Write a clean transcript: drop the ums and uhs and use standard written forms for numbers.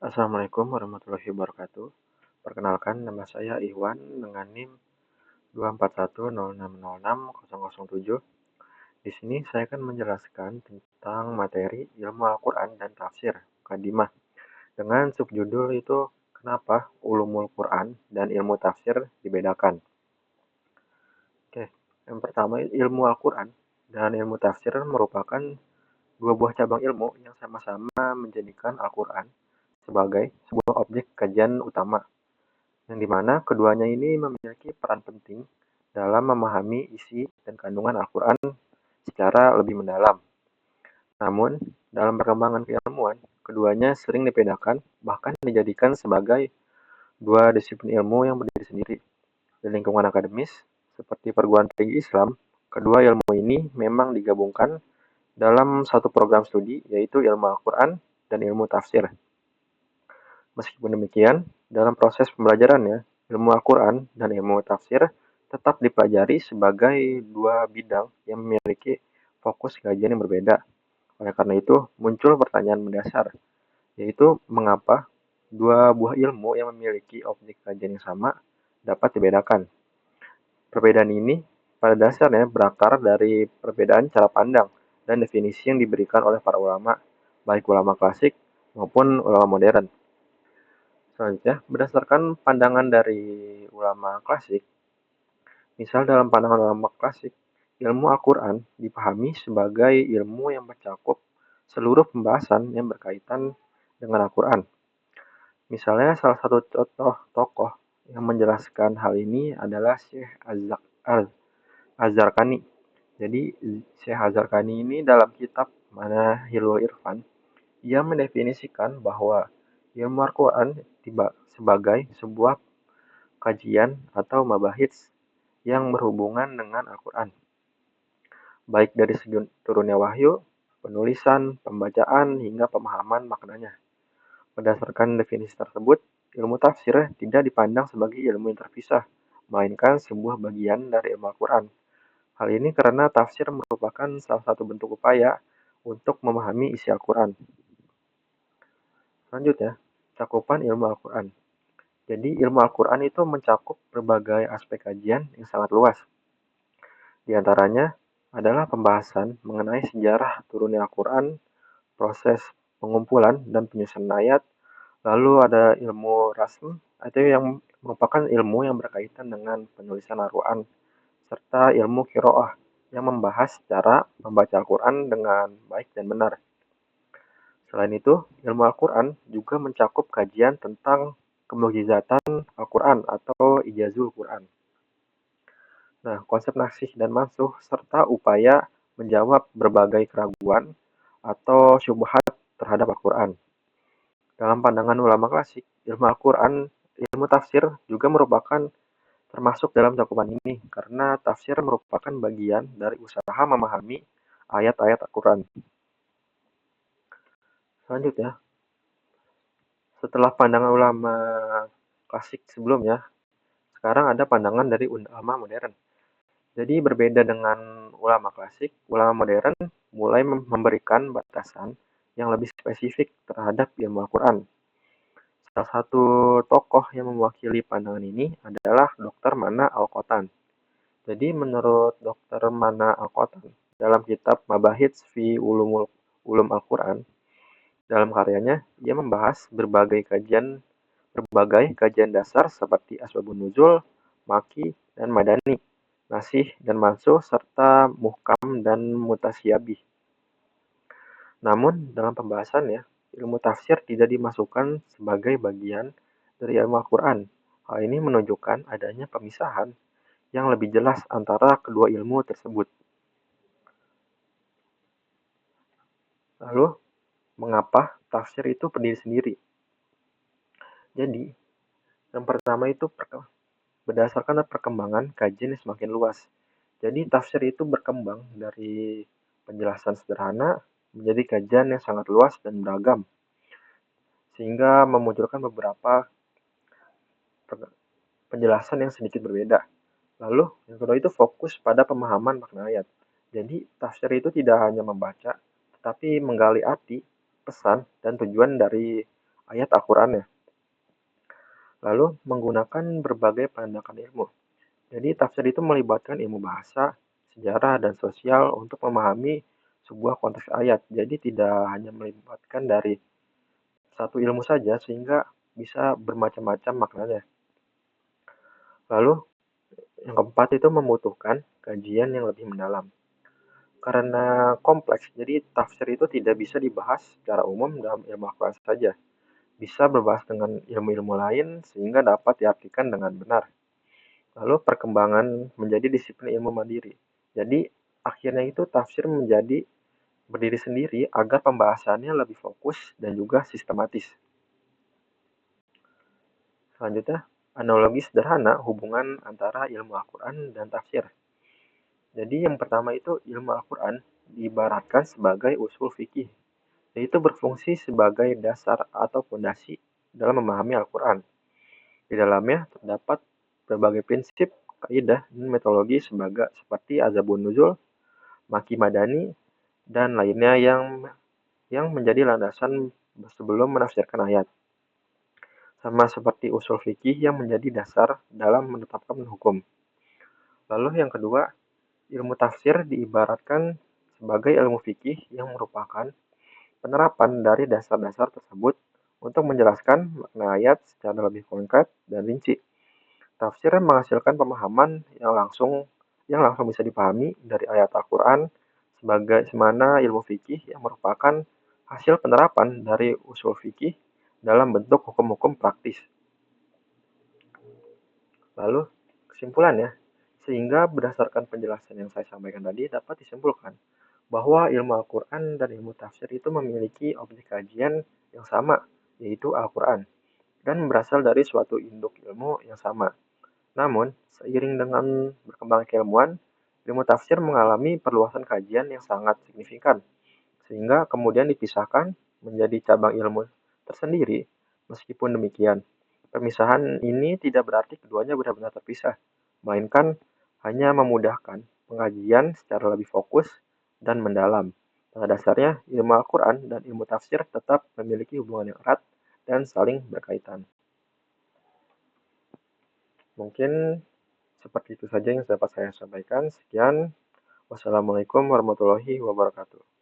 Assalamualaikum warahmatullahi wabarakatuh. Perkenalkan, nama saya Iwan dengan NIM 24106060007. Di sini saya akan menjelaskan tentang materi ilmu Al-Quran dan tafsir Mukadimah dengan subjudul itu kenapa ulumul Quran dan ilmu tafsir dibedakan. Oke, yang pertama ilmu Al-Quran dan ilmu tafsir merupakan dua buah cabang ilmu yang sama-sama menjadikan Al-Quran sebagai sebuah objek kajian utama, yang dimana keduanya ini memiliki peran penting dalam memahami isi dan kandungan Al-Quran secara lebih mendalam. Namun, dalam perkembangan keilmuan, keduanya sering dibedakan, bahkan dijadikan sebagai dua disiplin ilmu yang berdiri sendiri. Di lingkungan akademis, seperti perguruan tinggi Islam, kedua ilmu ini memang digabungkan dalam satu program studi, yaitu ilmu Al-Quran dan ilmu tafsir. Meskipun demikian, dalam proses pembelajarannya, ilmu Al-Quran dan ilmu tafsir tetap dipelajari sebagai dua bidang yang memiliki fokus kajian yang berbeda. Oleh karena itu, muncul pertanyaan mendasar, yaitu mengapa dua buah ilmu yang memiliki objek kajian yang sama dapat dibedakan. Perbedaan ini pada dasarnya berakar dari perbedaan cara pandang dan definisi yang diberikan oleh para ulama, baik ulama klasik maupun ulama modern. Selanjutnya, berdasarkan pandangan dari ulama klasik, misal dalam pandangan ulama klasik, ilmu Al-Quran dipahami sebagai ilmu yang mencakup seluruh pembahasan yang berkaitan dengan Al-Quran. Misalnya salah satu contoh tokoh yang menjelaskan hal ini adalah Syekh Az-Zarqani. Jadi Syekh Az-Zarqani ini dalam kitab Manahilul Irfan, ia mendefinisikan bahwa ilmu Al-Quran sebagai sebuah kajian atau mabahits yang berhubungan dengan Al-Quran, baik dari segi turunnya wahyu, penulisan, pembacaan, hingga pemahaman maknanya. Berdasarkan definisi tersebut, ilmu tafsir tidak dipandang sebagai ilmu yang terpisah, melainkan sebuah bagian dari ilmu Al-Quran. Hal ini karena tafsir merupakan salah satu bentuk upaya untuk memahami isi Al-Quran. Selanjutnya, cakupan ilmu Al-Quran. Jadi ilmu Al-Quran itu mencakup berbagai aspek kajian yang sangat luas. Di antaranya adalah pembahasan mengenai sejarah turunnya Al-Quran, proses pengumpulan dan penyusunan ayat, lalu ada ilmu rasm, atau yang merupakan ilmu yang berkaitan dengan penulisan Al-Quran, serta ilmu qiraah yang membahas cara membaca Al-Quran dengan baik dan benar. Selain itu, ilmu Al-Quran juga mencakup kajian tentang kemukjizatan Al-Quran atau ijazul Quran. Nah, konsep nasikh dan mansuh serta upaya menjawab berbagai keraguan atau syubhat terhadap Al-Quran. Dalam pandangan ulama klasik, ilmu Al-Quran, ilmu tafsir juga merupakan termasuk dalam cakupan ini karena tafsir merupakan bagian dari usaha memahami ayat-ayat Al-Quran. Selanjutnya, setelah pandangan ulama klasik sebelumnya, sekarang ada pandangan dari ulama modern. Jadi berbeda dengan ulama klasik, ulama modern mulai memberikan batasan yang lebih spesifik terhadap ilmu Al-Quran. Salah satu tokoh yang mewakili pandangan ini adalah Dr. Mana Al-Qotan. Jadi menurut Dr. Mana Al-Qotan, dalam kitab Mabahits fi Ulum Al-Quran, dalam karyanya, ia membahas berbagai kajian dasar seperti Asbabun Nuzul, Maki, dan Madani, Nasih dan Mansuh, serta Muhkam dan Mutasyabih. Namun, dalam pembahasannya, ilmu tafsir tidak dimasukkan sebagai bagian dari ilmu Al-Quran. Hal ini menunjukkan adanya pemisahan yang lebih jelas antara kedua ilmu tersebut. Lalu, mengapa tafsir itu berdiri sendiri? Jadi, yang pertama itu berdasarkan perkembangan kajian yang semakin luas. Jadi tafsir itu berkembang dari penjelasan sederhana menjadi kajian yang sangat luas dan beragam, sehingga memunculkan beberapa penjelasan yang sedikit berbeda. Lalu yang kedua itu fokus pada pemahaman makna ayat. Jadi tafsir itu tidak hanya membaca, tetapi menggali arti, pesan, dan tujuan dari ayat Al-Qur'annya, lalu menggunakan berbagai penegakan ilmu. Jadi tafsir itu melibatkan ilmu bahasa, sejarah, dan sosial untuk memahami sebuah konteks ayat. Jadi tidak hanya melibatkan dari satu ilmu saja sehingga bisa bermacam-macam maknanya. Lalu yang keempat itu membutuhkan kajian yang lebih mendalam. Karena kompleks, jadi tafsir itu tidak bisa dibahas secara umum dalam ilmu Al-Quran saja. Bisa berbahas dengan ilmu-ilmu lain sehingga dapat diartikan dengan benar. Lalu perkembangan menjadi disiplin ilmu mandiri. Jadi akhirnya itu tafsir menjadi berdiri sendiri agar pembahasannya lebih fokus dan juga sistematis. Selanjutnya, analogi sederhana hubungan antara ilmu Al-Quran dan tafsir. Jadi yang pertama itu ilmu Al-Quran diibaratkan sebagai usul fikih, yaitu berfungsi sebagai dasar atau fondasi dalam memahami Al-Quran. Di dalamnya terdapat berbagai prinsip, kaidah, dan metodologi seperti azabun nuzul, maki madani, dan lainnya yang menjadi landasan sebelum menafsirkan ayat. Sama seperti usul fikih yang menjadi dasar dalam menetapkan hukum. Lalu yang kedua, ilmu tafsir diibaratkan sebagai ilmu fikih yang merupakan penerapan dari dasar-dasar tersebut untuk menjelaskan makna ayat secara lebih konkret dan rinci. Tafsir menghasilkan pemahaman yang langsung bisa dipahami dari ayat Al-Quran sebagai semana ilmu fikih yang merupakan hasil penerapan dari usul fikih dalam bentuk hukum-hukum praktis. Lalu kesimpulannya, sehingga berdasarkan penjelasan yang saya sampaikan tadi dapat disimpulkan bahwa ilmu Al-Quran dan ilmu tafsir itu memiliki objek kajian yang sama, yaitu Al-Quran, dan berasal dari suatu induk ilmu yang sama. Namun, seiring dengan berkembangnya keilmuan, ilmu tafsir mengalami perluasan kajian yang sangat signifikan, sehingga kemudian dipisahkan menjadi cabang ilmu tersendiri. Meskipun demikian, pemisahan ini tidak berarti keduanya benar-benar terpisah, melainkan hanya memudahkan pengajian secara lebih fokus dan mendalam. Pada dasarnya, ilmu Al-Quran dan ilmu tafsir tetap memiliki hubungan yang erat dan saling berkaitan. Mungkin seperti itu saja yang dapat saya sampaikan. Sekian. Wassalamualaikum warahmatullahi wabarakatuh.